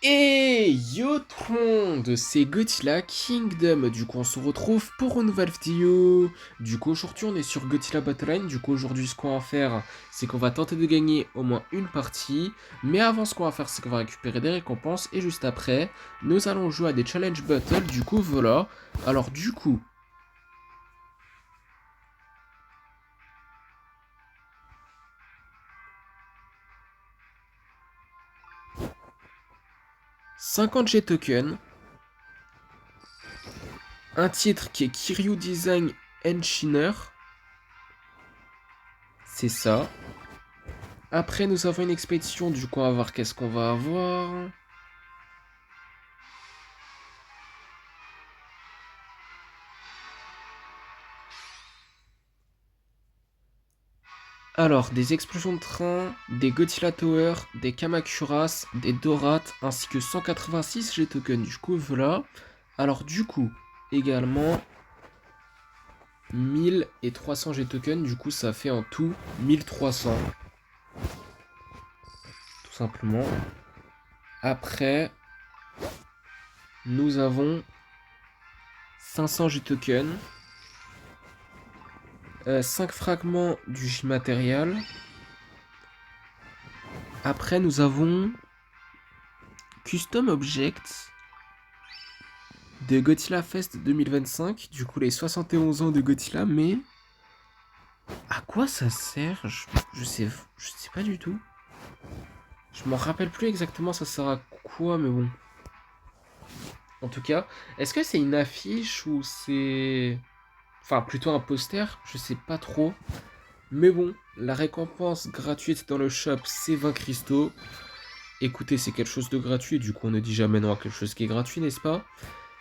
Et yo tout le monde, c'est Godzilla Kingdom. Du coup on se retrouve pour une nouvelle vidéo. Du coup aujourd'hui on est sur Godzilla Battleline. Du coup aujourd'hui ce qu'on va faire, c'est qu'on va tenter de gagner au moins une partie. Mais avant, ce qu'on va faire, c'est qu'on va récupérer des récompenses. Et juste après, nous allons jouer à des challenge battles. Du coup voilà. Alors du coup, 50 G tokens. Un titre qui est Kiryu Design Enchiner. C'est ça. Après, nous avons une expédition, du coup, on va voir qu'est-ce qu'on va avoir. Alors, des explosions de train, des Godzilla Tower, des Kamakuras, des Dorat, ainsi que 186 G-tokens. Du coup, voilà. Alors, du coup, également, 1300 G-tokens. Du coup, ça fait en tout 1300. Tout simplement. Après, nous avons 500 G-tokens. 5 fragments du J-matériel. Après, nous avons Custom Objects de Godzilla Fest 2025. Du coup, les 71 ans de Godzilla, mais à quoi ça sert? Je sais pas du tout. Je m'en rappelle plus exactement ça sert à quoi, mais bon. En tout cas, est-ce que c'est une affiche ou c'est... Enfin, plutôt un poster? Je sais pas trop. Mais bon, la récompense gratuite dans le shop, c'est 20 cristaux. Écoutez, c'est quelque chose de gratuit, du coup on ne dit jamais non à quelque chose qui est gratuit, n'est-ce pas?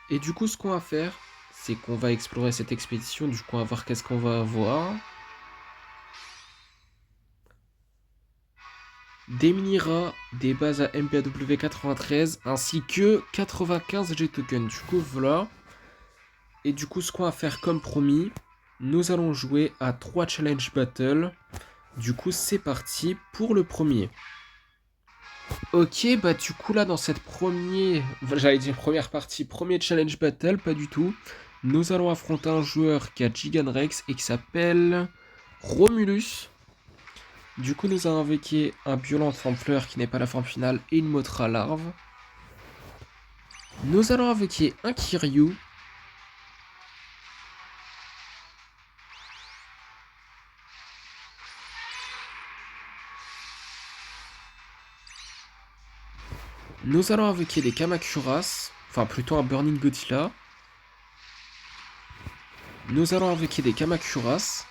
Et du coup, ce qu'on va faire, c'est qu'on va explorer cette expédition, du coup on va voir qu'est-ce qu'on va avoir. Des mini-rats, des bases à MPAW 93, ainsi que 95 G-tokens. Du coup, voilà. Et du coup, ce qu'on va faire comme promis, nous allons jouer à 3 challenge battles. Du coup, c'est parti pour le premier. Ok, bah du coup là dans cette j'allais dire première partie, premier challenge battle, pas du tout. Nous allons affronter un joueur qui a Giganrex et qui s'appelle Romulus. Du coup nous allons invoquer un Violent Fleur qui n'est pas la forme finale et une Mothra larve. Nous allons invoquer un Kiryu. Nous allons invoquer des Kamakuras, enfin plutôt un Burning Godzilla. Nous allons invoquer des Kamakuras.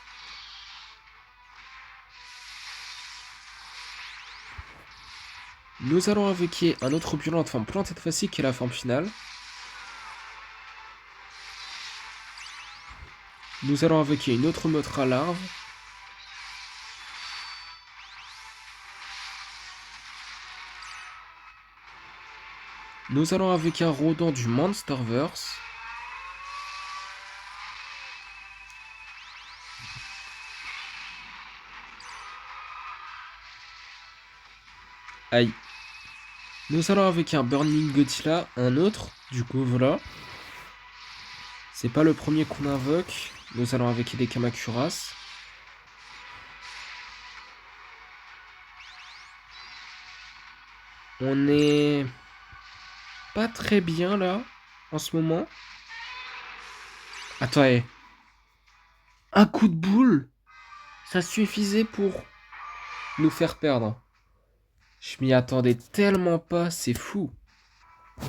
Nous allons invoquer un autre violent de forme plante cette fois-ci qui est la forme finale. Nous allons invoquer une autre Mothra larve. Nous allons invoquer un Rodent du Monsterverse. Aïe. Nous allons invoquer un Burning Godzilla, un autre. Du coup, voilà. C'est pas le premier qu'on invoque. Nous allons invoquer des Kamakuras. On est pas très bien là, en ce moment. Attends, un coup de boule, ça suffisait pour nous faire perdre. Je m'y attendais tellement pas, c'est fou.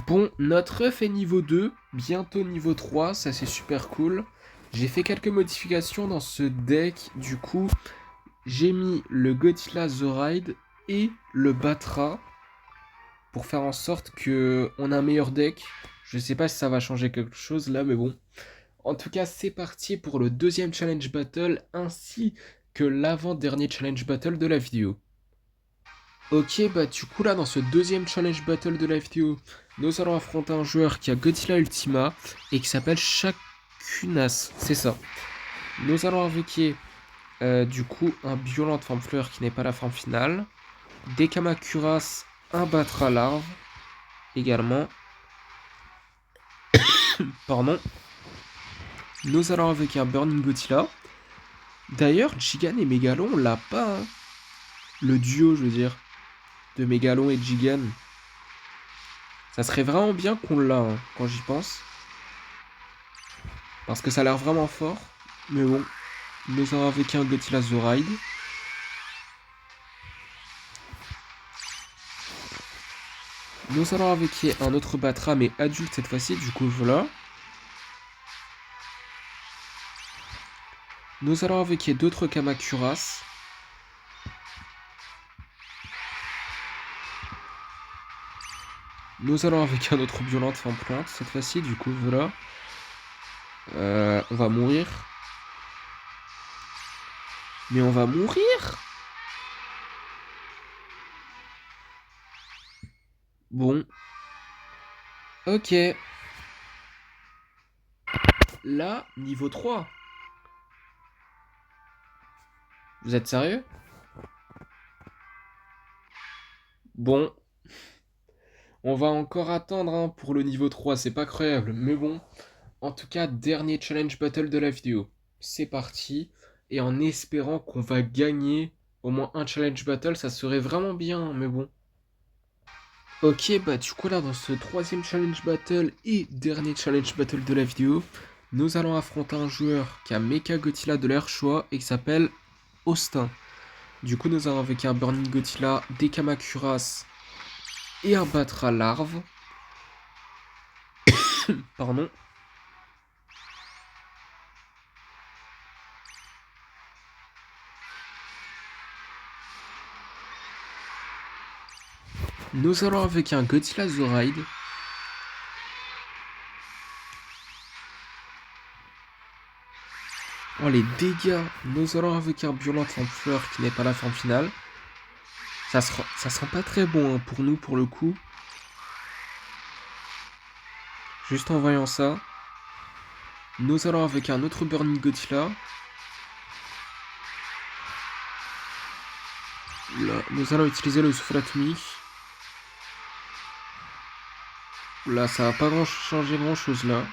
Bon, notre œuf est niveau 2, bientôt niveau 3, ça c'est super cool. J'ai fait quelques modifications dans ce deck, du coup, j'ai mis le Godzilla The Ride et le Batra pour faire en sorte que on a un meilleur deck. Je sais pas si ça va changer quelque chose là, mais bon. En tout cas, c'est parti pour le deuxième challenge battle ainsi que l'avant-dernier challenge battle de la vidéo. Ok, bah du coup là dans ce deuxième challenge battle de la vidéo, nous allons affronter un joueur qui a Godzilla Ultima et qui s'appelle Shakunas, c'est ça. Nous allons invoquer du coup un Violent forme fleur qui n'est pas la forme finale, des Kamakuras, un Batra larve, également. Pardon. Nous allons avec un Burning Godzilla. D'ailleurs, Gigan et Megalon, on l'a pas. Hein. Le duo, je veux dire, de Megalon et Gigan. Ça serait vraiment bien qu'on l'a, hein, quand j'y pense. Parce que ça a l'air vraiment fort. Mais bon, nous allons avec un Godzilla The Ride. Nous allons avec un autre Batra, mais adulte cette fois-ci, du coup voilà. Nous allons avec d'autres Kamacuras. Nous allons avec un autre Violente en plante cette fois-ci, du coup voilà. On va mourir. Mais on va mourir. Bon. Ok. Là, niveau 3. Vous êtes sérieux? Bon. On va encore attendre hein, pour le niveau 3, c'est pas croyable. Mais bon. En tout cas, dernier challenge battle de la vidéo. C'est parti. Et en espérant qu'on va gagner au moins un challenge battle, ça serait vraiment bien, mais bon. Ok, bah du coup là, dans ce troisième challenge battle et dernier challenge battle de la vidéo, nous allons affronter un joueur qui a Mecha Godzilla de leur choix et qui s'appelle Austin. Du coup, nous allons avec un Burning Godzilla, des Kamacuras et un Batra Larve. Pardon. Nous allons avec un Godzilla The Ride. Oh les dégâts. Nous allons avec un Violent en fleur qui n'est pas la forme finale. Ça sent pas très bon hein, pour nous pour le coup. Juste en voyant ça. Nous allons avec un autre Burning Godzilla. Là, nous allons utiliser le souffle atomique. Là, ça va pas changer grand chose là.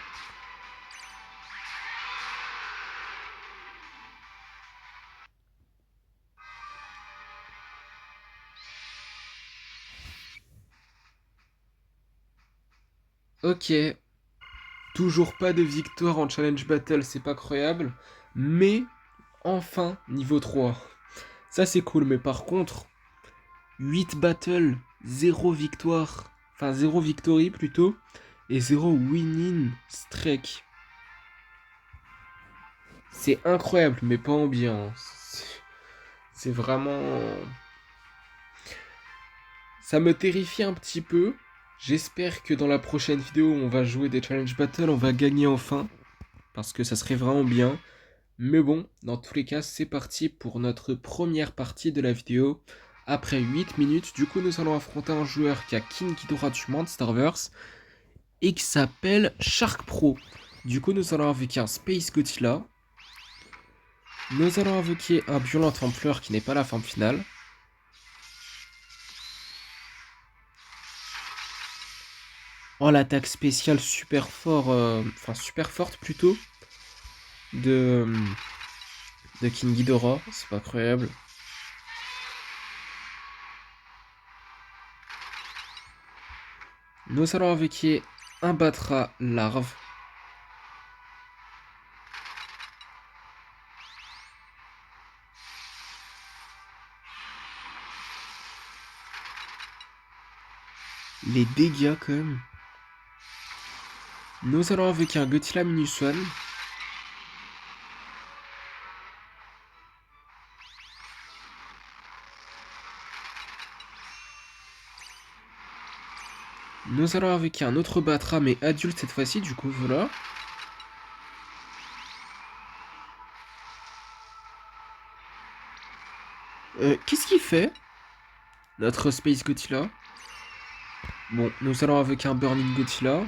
Ok. Toujours pas de victoire en challenge battle, c'est pas croyable. Mais, enfin, niveau 3. Ça c'est cool, mais par contre, 8 battles, 0 victoire. Enfin, 0 victory plutôt. Et 0 winning streak. C'est incroyable, mais pas en bien. C'est vraiment... Ça me terrifie un petit peu. J'espère que dans la prochaine vidéo, on va jouer des challenge battles, on va gagner enfin. Parce que ça serait vraiment bien. Mais bon, dans tous les cas, c'est parti pour notre première partie de la vidéo. Après 8 minutes, du coup, nous allons affronter un joueur qui a King Ghidorah du Monsterverse et qui s'appelle Shark Pro. Du coup, nous allons avec un Space Godzilla. Nous allons invoquer un Violent en fleur qui n'est pas la forme finale. Oh, l'attaque spéciale super fort, enfin super forte plutôt, de, King Ghidorah, c'est pas incroyable. Nous allons invoquer un Batra Larve. Les dégâts quand même. Nous allons invoquer un Godzilla Minuswan. Nous allons invoquer un autre Batra mais adulte cette fois-ci, du coup voilà. Qu'est-ce qu'il fait notre Space Godzilla? Bon, nous allons invoquer un Burning Godzilla.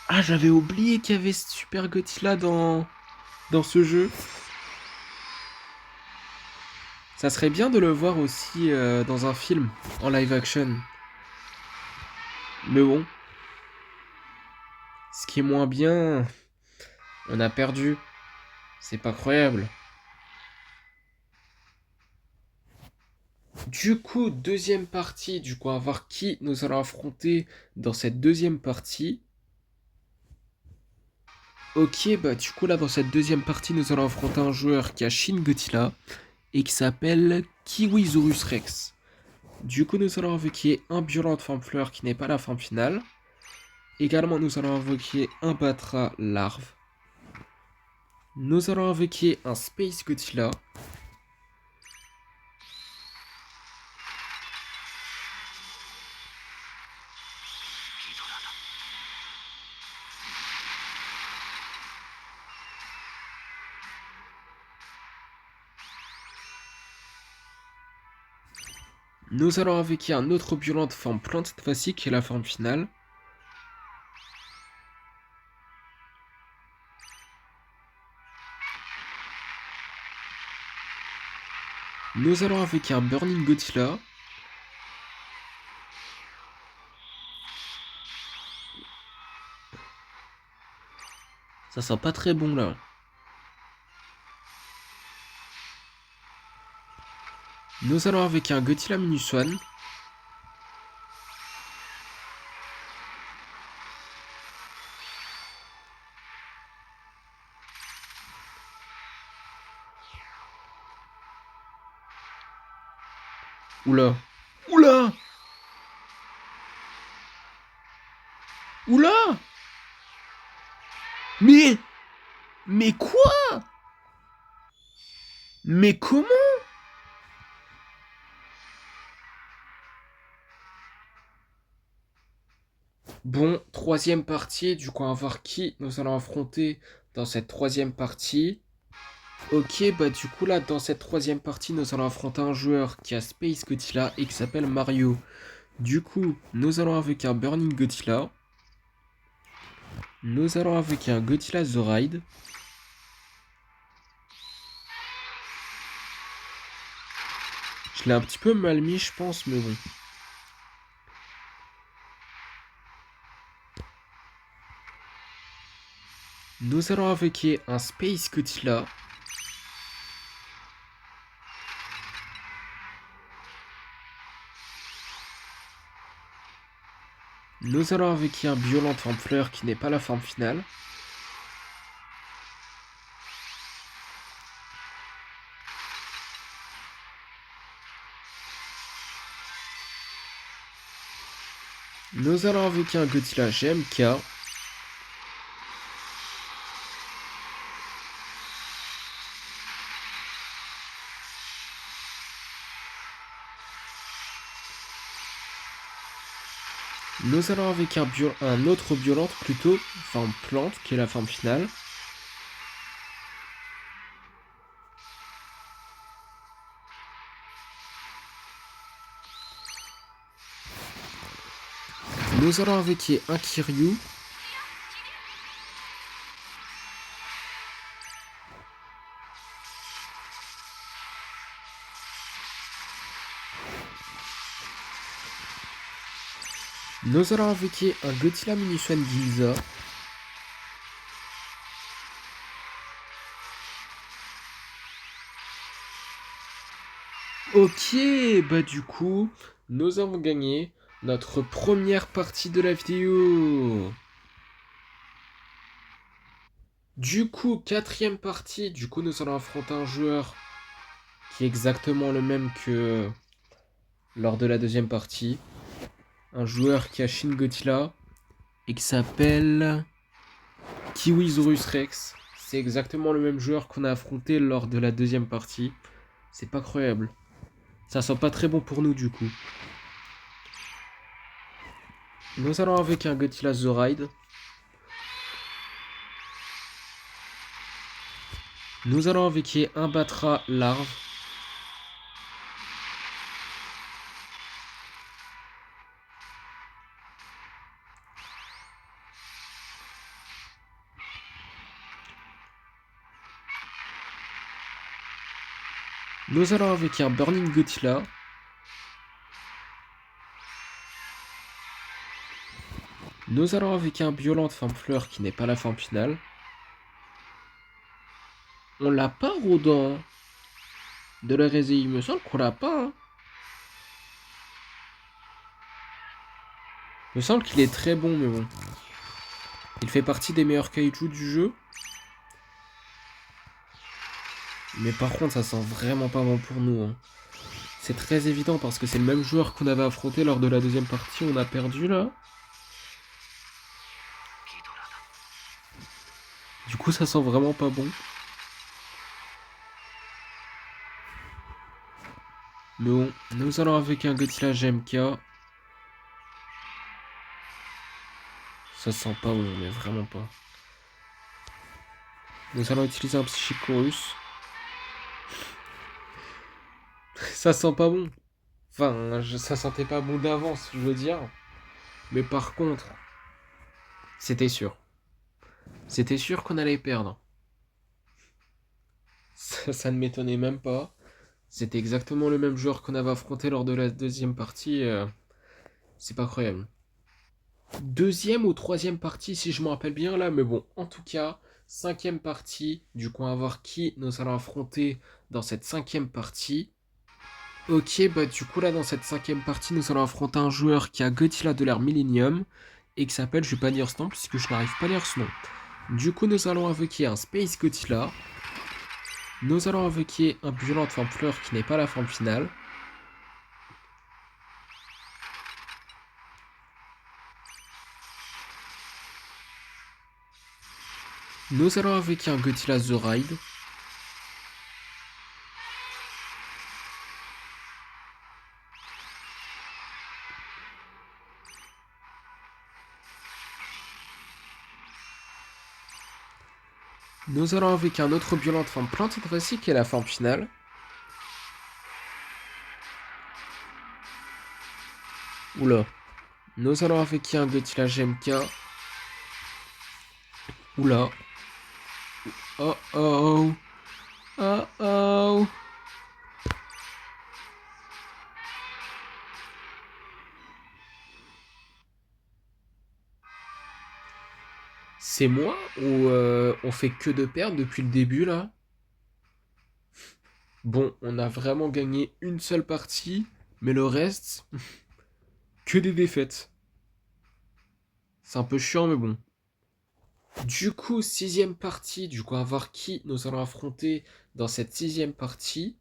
Ah, j'avais oublié qu'il y avait ce Super Godzilla dans ce jeu. Ça serait bien de le voir aussi dans un film, en live action. Mais bon, ce qui est moins bien, on a perdu. C'est pas croyable. Du coup, deuxième partie, on va voir qui nous allons affronter dans cette deuxième partie. Ok, bah du coup là dans cette deuxième partie, nous allons affronter un joueur qui a Shin Godzilla et qui s'appelle Kiwisaurus Rex. Du coup, nous allons invoquer un Violent Forme Fleur qui n'est pas la forme finale. Également, nous allons invoquer un Batra Larve. Nous allons invoquer un Space Godzilla. Nous allons invoquer un autre Violent Forme Plante cette fois-ci qui est la forme finale. Nous allons invoquer un Burning Godzilla. Ça sent pas très bon là. Nous allons invoquer un Godzilla Minuswan. Oula. Oula. Oula. Mais quoi? Mais comment? Bon, troisième partie, du coup on va voir qui nous allons affronter dans cette troisième partie. Ok, bah du coup là dans cette troisième partie nous allons affronter un joueur qui a Space Godzilla et qui s'appelle Mario. Du coup, nous allons avec un Burning Godzilla. Nous allons avec un Godzilla The Ride. Je l'ai un petit peu mal mis je pense, mais bon. Nous allons invoquer un Space Godzilla. Nous allons invoquer un Violent Forme Fleur qui n'est pas la forme finale. Nous allons invoquer un Godzilla GMK. Nous allons avec un autre violente plutôt, forme plante, qui est la forme finale. Nous allons avec un Kiryu. Nous allons invoquer un Godzilla Minuswan Ginza. Ok, bah du coup, nous avons gagné notre première partie de la vidéo. Du coup, quatrième partie, du coup nous allons affronter un joueur qui est exactement le même que lors de la deuxième partie. Un joueur qui a Shin Godzilla et qui s'appelle Kiwisaurus Rex. C'est exactement le même joueur qu'on a affronté lors de la deuxième partie. C'est pas croyable. Ça sent pas très bon pour nous du coup. Nous allons avec un Godzilla The Ride. Nous allons avec un Batra Larve. Nous allons avec un Burning Godzilla. Nous allons avec un Violente Femme Fleur qui n'est pas la forme finale. On l'a pas, Rodin. De la Résée, il me semble qu'on l'a pas. Hein. Il me semble qu'il est très bon, mais bon. Il fait partie des meilleurs kaiju du jeu. Mais par contre, ça sent vraiment pas bon pour nous. Hein. C'est très évident parce que c'est le même joueur qu'on avait affronté lors de la deuxième partie. On a perdu là. Du coup, ça sent vraiment pas bon. Mais bon, nous allons avec un Godzilla GMK. Ça sent pas bon, mais vraiment pas. Nous allons utiliser un Psychicorus. Ça sent pas bon. Enfin, ça sentait pas bon d'avance, je veux dire. Mais par contre, c'était sûr. C'était sûr qu'on allait perdre. Ça ne m'étonnait même pas. C'était exactement le même joueur qu'on avait affronté lors de la deuxième partie. C'est pas croyable. Deuxième ou troisième partie, si je me rappelle bien là. Mais bon, en tout cas, cinquième partie. Du coup, on va voir qui nous allons affronter dans cette cinquième partie. Ok, bah du coup là dans cette cinquième partie nous allons affronter un joueur qui a Godzilla de l'ère Millennium et qui s'appelle, je vais pas lire ce nom puisque je n'arrive pas à lire ce nom. Du coup nous allons invoquer un Space Godzilla. Nous allons invoquer un Violente Femme Fleur qui n'est pas la forme finale. Nous allons invoquer un Godzilla The Ride. Nous allons invoquer un autre Violente Femme Plante cette fois-ci qui est la forme finale. Oula. Nous allons invoquer un Godzilla GMK. Oula. Oh oh. Oh oh. C'est moi ou on fait que de perdre depuis le début là? Bon, on a vraiment gagné une seule partie, mais le reste, que des défaites. C'est un peu chiant, mais bon. Du coup, sixième partie, du coup, on va voir qui nous allons affronter dans cette sixième partie.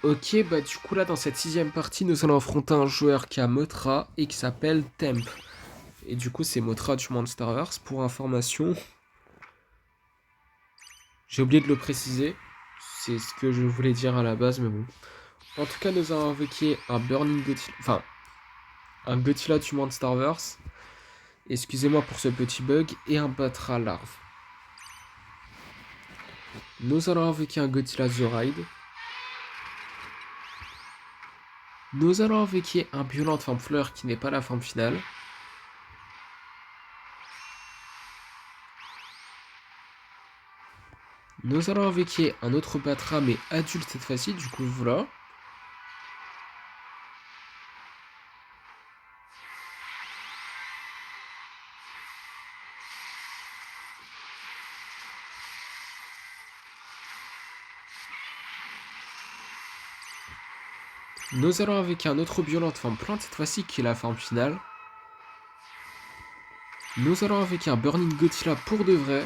Ok, bah du coup là, dans cette sixième partie, nous allons affronter un joueur qui a Mothra et qui s'appelle Temp. Et du coup, c'est Mothra du Monsterverse, pour information. J'ai oublié de le préciser. C'est ce que je voulais dire à la base, mais bon. En tout cas, nous avons invoqué un Burning Godzilla. Enfin, un Godzilla du Monsterverse. Excusez-moi pour ce petit bug. Et un Batra larve. Nous allons invoquer un Godzilla The Ride. Nous allons invoquer un Violente Femme Fleur qui n'est pas la forme finale. Nous allons invoquer un autre Batra mais adulte cette fois-ci. Du coup, voilà. Nous allons invoquer un autre Violente Femme Plante cette fois-ci qui est la forme finale. Nous allons invoquer un Burning Godzilla pour de vrai.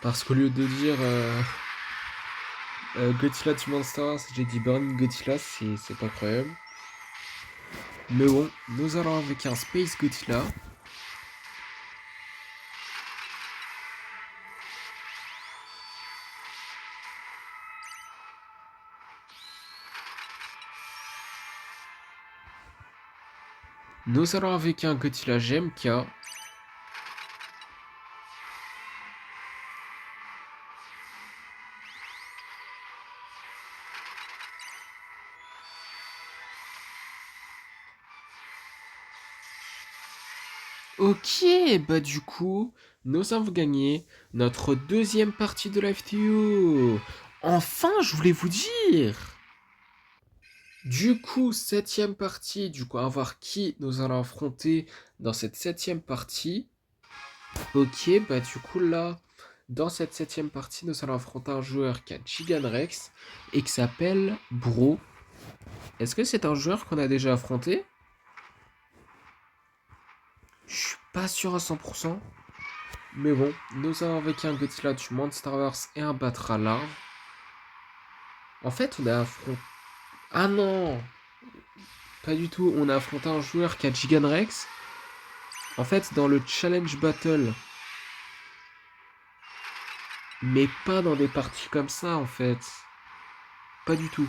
Parce qu'au lieu de dire Godzilla du Monsterverse, j'ai dit Burning Godzilla, c'est pas croyable. Mais bon, nous allons avec un Space Godzilla. Nous allons avec un Godzilla GMK. Ok, bah du coup, nous avons gagné notre deuxième partie de la FTO. Enfin, je voulais vous dire. Du coup, septième partie, du coup, à voir qui nous allons affronter dans cette septième partie. Ok, bah du coup là, dans cette septième partie, nous allons affronter un joueur qui a Gigan Rex et qui s'appelle Bro. Est-ce que c'est un joueur qu'on a déjà affronté? Je suis pas sûr à 100%. Mais bon, nous avons avec un Godzilla du Monsterverse et un Batra Larve. En fait, on a affronté... Ah non! Pas du tout, on a affronté un joueur qui a Gigan Rex. En fait, dans le Challenge Battle. Mais pas dans des parties comme ça, en fait. Pas du tout.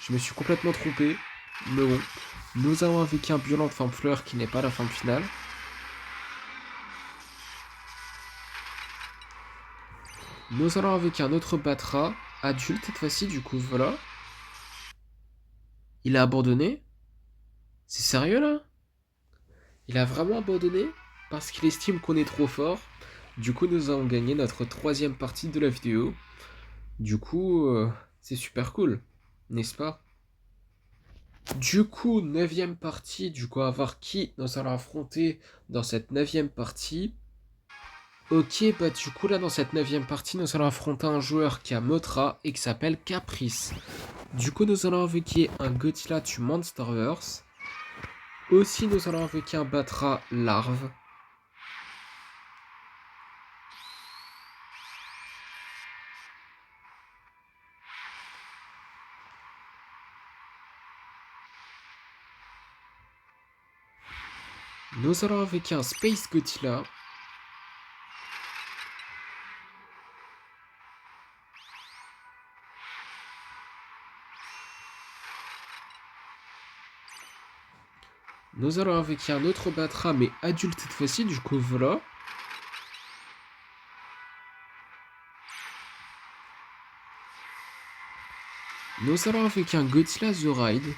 Je me suis complètement trompé. Mais bon. Nous avons avec un Violent Forme Fleur qui n'est pas la forme finale. Nous allons avec un autre Batra, adulte cette fois-ci, du coup, voilà. Il a abandonné? C'est sérieux là? Il a vraiment abandonné? Parce qu'il estime qu'on est trop fort. Du coup, nous avons gagné notre troisième partie de la vidéo. Du coup, c'est super cool, n'est-ce pas? Du coup, neuvième partie, du coup, à voir qui nous allons affronter dans cette neuvième partie. Ok, bah du coup, là, dans cette neuvième partie, nous allons affronter un joueur qui a Motra et qui s'appelle Caprice. Du coup, nous allons invoquer un Godzilla du Monsterverse. Aussi, nous allons invoquer un Batra Larve. Nous allons invoquer un Space Godzilla. Nous allons invoquer un autre Batra, mais adulte cette fois-ci, du coup, voilà. Nous allons invoquer un Godzilla The Ride.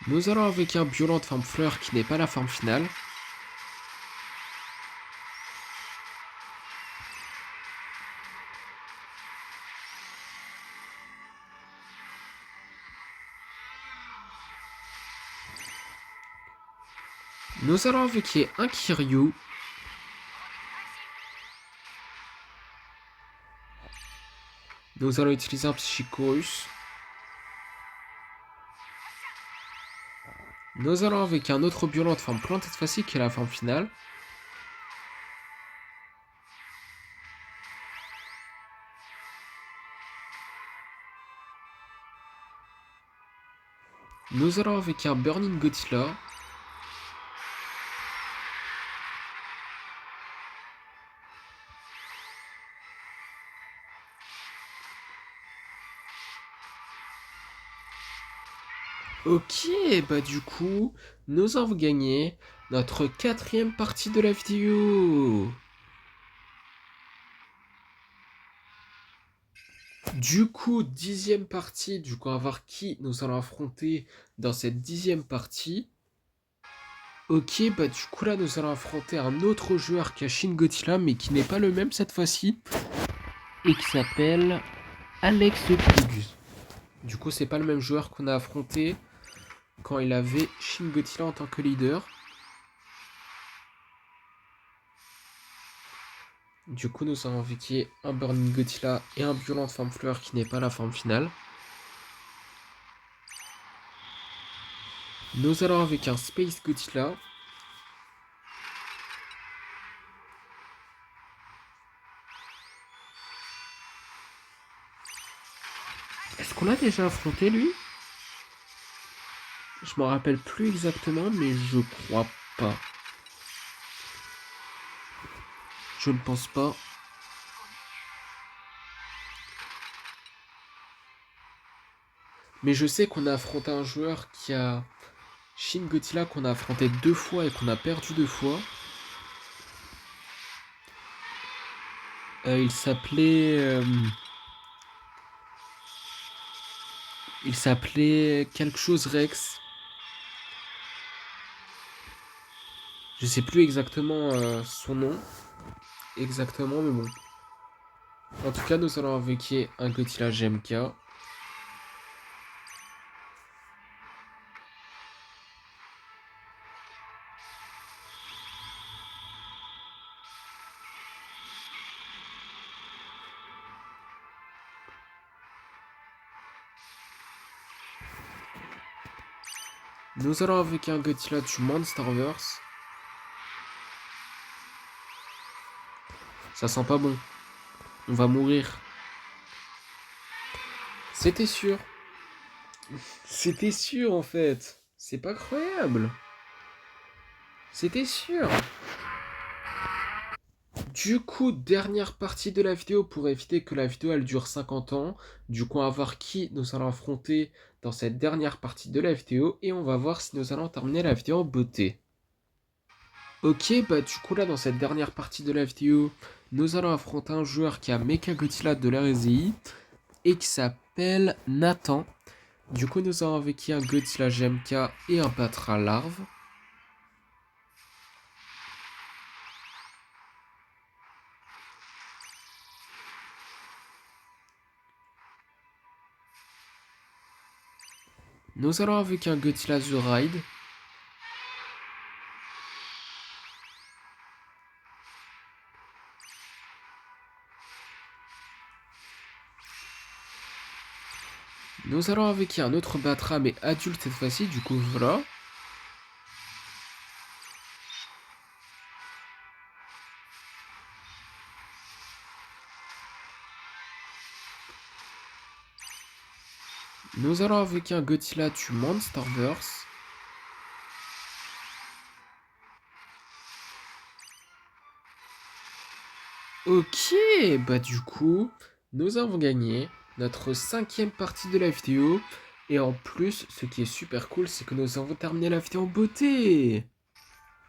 Nous allons avec un Violent Forme Fleur qui n'est pas la forme finale. Nous allons invoquer un Kiryu. Nous allons utiliser un Psychorus. Nous allons avec un autre Violent Forme Plante cette fois-ci qui est la forme finale. Nous allons avec un Burning Godzilla. Ok, bah du coup, nous avons gagné notre quatrième partie de la vidéo. Du coup, dixième partie, du coup, on va voir qui nous allons affronter dans cette dixième partie. Ok, bah du coup là nous allons affronter un autre joueur qui a Shin Godzilla mais qui n'est pas le même cette fois-ci et qui s'appelle Alex Krug. Du coup c'est pas le même joueur qu'on a affronté quand il avait Shin Godzilla en tant que leader. Du coup nous allons invoquer un Burning Godzilla et un Violent Forme Fleur qui n'est pas la forme finale. Nous allons avec un Space Godzilla. Est-ce qu'on l'a déjà affronté lui? Je m'en rappelle plus exactement mais je crois pas. Je ne pense pas. Mais je sais qu'on a affronté un joueur qui a Shin Godzilla qu'on a affronté deux fois et qu'on a perdu deux fois. Il s'appelait. Il s'appelait quelque chose Rex. Je sais plus exactement son nom. Exactement, mais bon. En tout cas, nous allons invoquer un Godzilla GMK. Nous allons invoquer un Godzilla du Monsterverse. Ça sent pas bon. On va mourir. C'était sûr. C'était sûr en fait. C'est pas croyable. C'était sûr. Du coup, dernière partie de la vidéo pour éviter que la vidéo elle dure 50 ans. Du coup, on va voir qui nous allons affronter dans cette dernière partie de la vidéo. Et on va voir si nous allons terminer la vidéo en beauté. Ok, bah du coup là dans cette dernière partie de la vidéo, nous allons affronter un joueur qui a Mechagodzilla de l'RSI et qui s'appelle Nathan. Du coup, nous avons avec qui un Godzilla GMK et un Patra Larve. Nous allons avec un Godzilla The Ride. Nous allons avec un autre Batra mais adulte cette fois-ci, du coup voilà. Nous allons avec un Godzilla du Monsterverse. Ok, bah du coup, nous avons gagné notre 5e partie de la vidéo. Et en plus, ce qui est super cool, c'est que nous avons terminé la vidéo en beauté.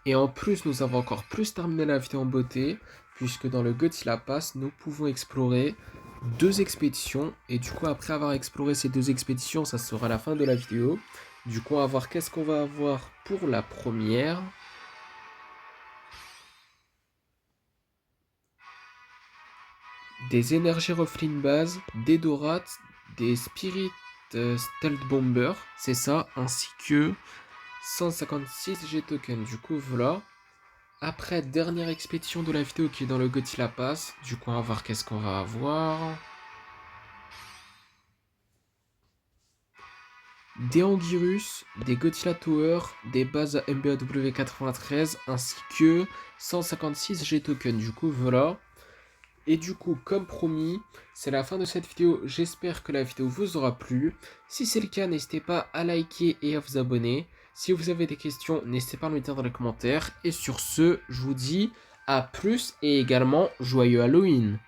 Et en plus, nous avons encore plus terminé la vidéo en beauté, puisque dans le Godzilla Pass, nous pouvons explorer 2 expéditions. Et du coup, après avoir exploré ces 2 expéditions, ça sera la fin de la vidéo. Du coup, on va voir qu'est-ce qu'on va avoir pour la première. Des énergies Roflin Base, des Dorats, des Spirit Stealth Bomber, c'est ça, ainsi que 156 G-Tokens. Du coup, voilà. Après, dernière expédition de la vidéo qui est dans le Godzilla Pass. Du coup, on va voir qu'est-ce qu'on va avoir. Des Anguirus, des Godzilla Tower, des bases à MBAW 93, ainsi que 156 G-Tokens. Du coup, voilà. Et du coup, comme promis, c'est la fin de cette vidéo. J'espère que la vidéo vous aura plu. Si c'est le cas, n'hésitez pas à liker et à vous abonner. Si vous avez des questions, n'hésitez pas à me les dire dans les commentaires. Et sur ce, je vous dis à plus et également joyeux Halloween.